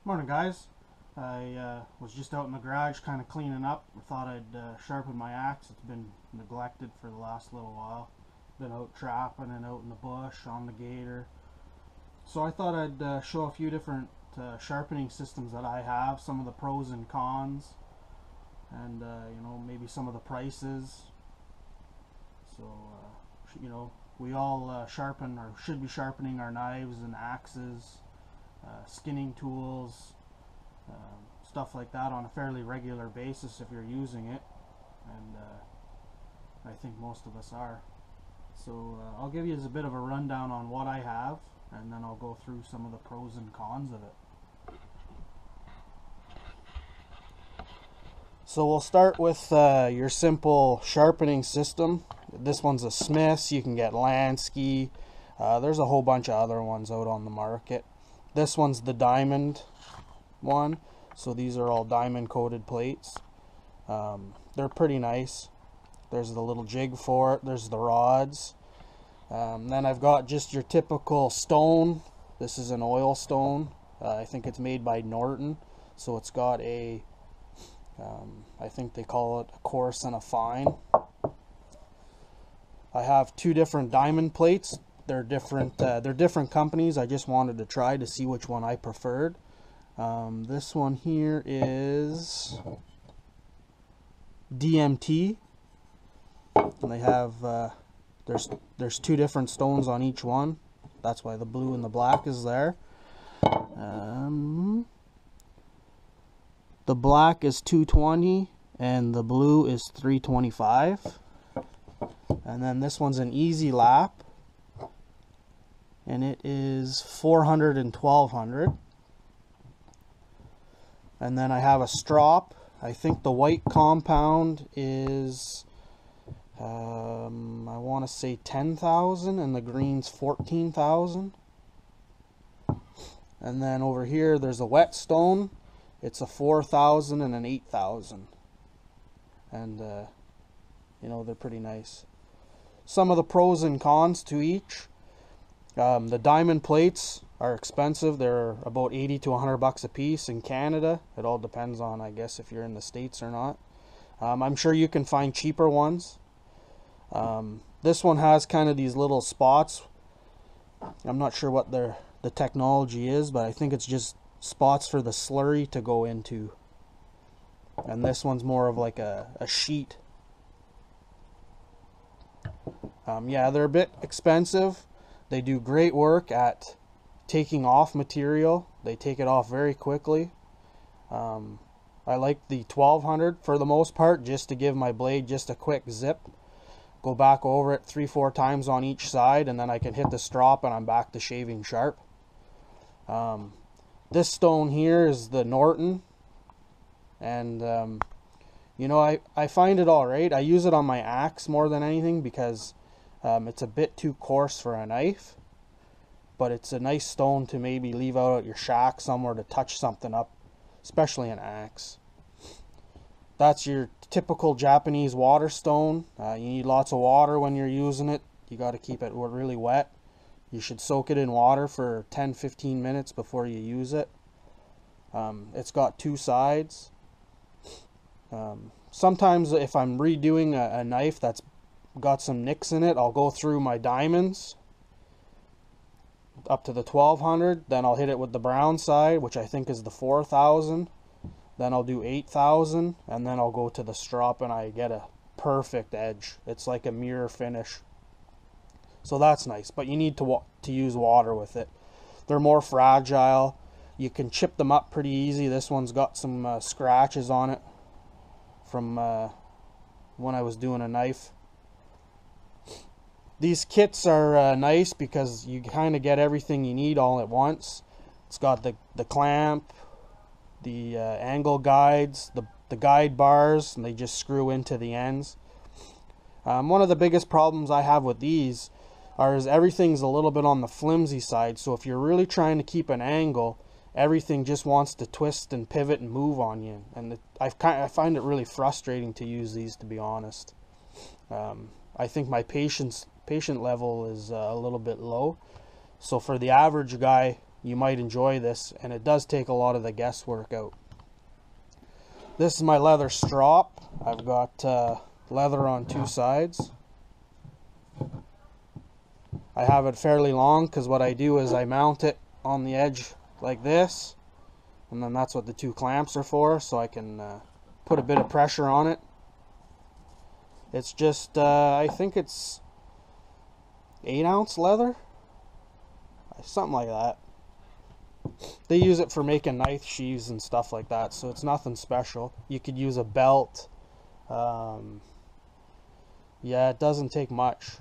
Morning, guys. I was just out in the garage kind of cleaning up. I thought I'd sharpen my axe. It's been neglected for the last little while. Been out trapping and out in the bush on the gator. So I thought I'd show a few different sharpening systems that I have, some of the pros and cons, and maybe some of the prices. So we all sharpen or should be sharpening our knives and axes, skinning tools, stuff like that on a fairly regular basis if you're using it, and I think most of us are. So I'll give you a bit of a rundown on what I have, and then I'll go through some of the pros and cons of it. So we'll start with your simple sharpening system. This one's a Smith's. You can get Lansky. There's a whole bunch of other ones out on the market. This one's the diamond one. So these are all diamond coated plates. They're pretty nice. There's the little jig for it. There's the rods. Then I've got just your typical stone. This is an oil stone. I think it's made by Norton. So it's got a, I think they call it a coarse and a fine. I have two different diamond plates. They're different companies. I just wanted to try to see which one I preferred. This one here is DMT, and they have there's two different stones on each one. That's why the blue and the black is there. The black is 220 and the blue is 325. And then this one's an easy lap, and it is 400 and 1200. And then I have a Strop. I think the white compound is I want to say 10,000, and the green's 14,000. And then over here there's a whetstone. It's a 4,000 and an 8,000, and they're pretty nice. Some of the pros and cons to each. The diamond plates are expensive. They're about 80 to 100 bucks a piece in Canada. It all depends on, I guess, if you're in the States or not. I'm sure you can find cheaper ones. This one has kind of these little spots. I'm not sure what the technology is, but I think it's just spots for the slurry to go into. And this one's more of like a sheet. Yeah, they're a bit expensive. They do great work at taking off material. They take it off very quickly. I like the 1200 for the most part, just to give my blade just a quick zip. Go back over it 3-4 times on each side, and then I can hit the strop and I'm back to shaving sharp. This stone here is the Norton, and I find it alright. I use it on my axe more than anything because it's a bit too coarse for a knife, but it's a nice stone to maybe leave out at your shack somewhere to touch something up, especially an axe. That's your typical Japanese water stone. You need lots of water when you're using it. You got to keep it really wet. You should soak it in water for 10-15 minutes before you use it. It's got two sides. Sometimes if I'm redoing a knife that's got some nicks in it, I'll go through my diamonds up to the 1200, then I'll hit it with the brown side, which I think is the 4000, then I'll do 8000, and then I'll go to the strop and I get a perfect edge. It's like a mirror finish. So that's nice, but you need to use water with it. They're more fragile. You can chip them up pretty easy. This one's got some scratches on it from when I was doing a knife. These kits are nice because you kind of get everything you need all at once. It's got the clamp, the angle guides, the guide bars, and they just screw into the ends. One of the biggest problems I have with these is everything's a little bit on the flimsy side, so if you're really trying to keep an angle, everything just wants to twist and pivot and move on you, and I find it really frustrating to use these, to be honest. I think my patient level is a little bit low, so for the average guy you might enjoy this, and it does take a lot of the guesswork out. This is my leather strop. I've got leather on two sides. I have it fairly long because what I do is I mount it on the edge like this, and then that's what the two clamps are for, so I can put a bit of pressure on it. It's just, I think it's 8-ounce leather, something like that. They use it for making knife sheaths and stuff like that, so it's nothing special. You could use a belt. Yeah, it doesn't take much.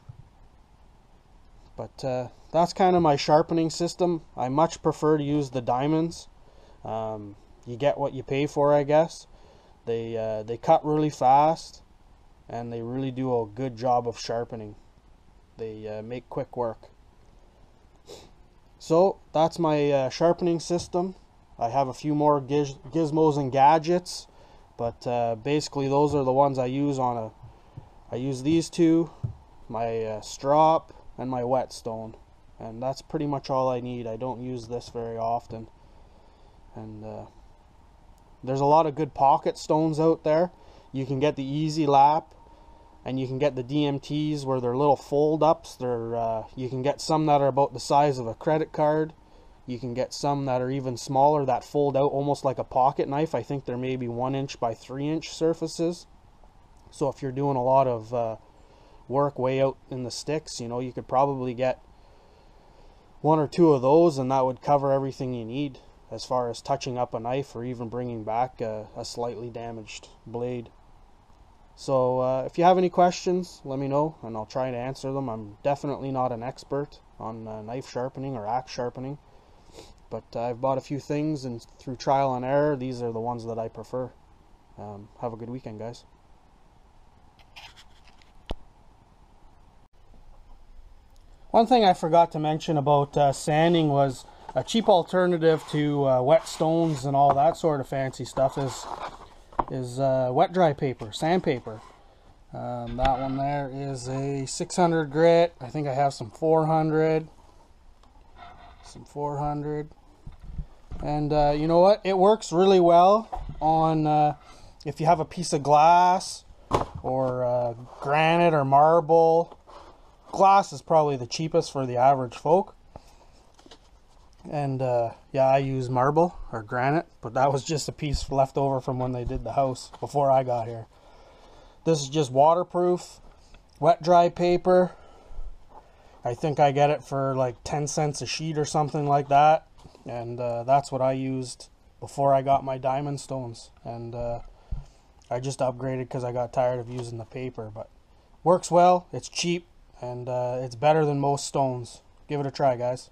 But that's kind of my sharpening system. I much prefer to use the diamonds. You get what you pay for, I guess. They cut really fast, and they really do a good job of sharpening. They make quick work. So that's my sharpening system. I have a few more gizmos and gadgets, but basically those are the ones I use on I use these two, my Strop and my whetstone, and that's pretty much all I need. I don't use this very often, and there's a lot of good pocket stones out there. You can get the Easy Lap, and you can get the DMTs where they're little fold-ups. You can get some that are about the size of a credit card. You can get some that are even smaller that fold out almost like a pocket knife. I think they're maybe 1-inch by 3-inch surfaces. So if you're doing a lot of work way out in the sticks, you know, you could probably get 1 or 2 of those, and that would cover everything you need as far as touching up a knife or even bringing back a slightly damaged blade. So if you have any questions, let me know and I'll try to answer them. I'm definitely not an expert on knife sharpening or axe sharpening, but I've bought a few things, and through trial and error, these are the ones that I prefer. Have a good weekend, guys. One thing I forgot to mention about sanding was a cheap alternative to whetstones and all that sort of fancy stuff is wet dry paper, sandpaper. That one there is a 600 grit. I think I have some 400. And you know what? It works really well on if you have a piece of glass or granite or marble. Glass is probably the cheapest for the average folk. And yeah, I use marble or granite, but that was just a piece left over from when they did the house before I got here. This is just waterproof, wet dry paper. I think I get it for like 10 cents a sheet or something like that. And that's what I used before I got my diamond stones. And I just upgraded because I got tired of using the paper. But works well, it's cheap, and it's better than most stones. Give it a try, guys.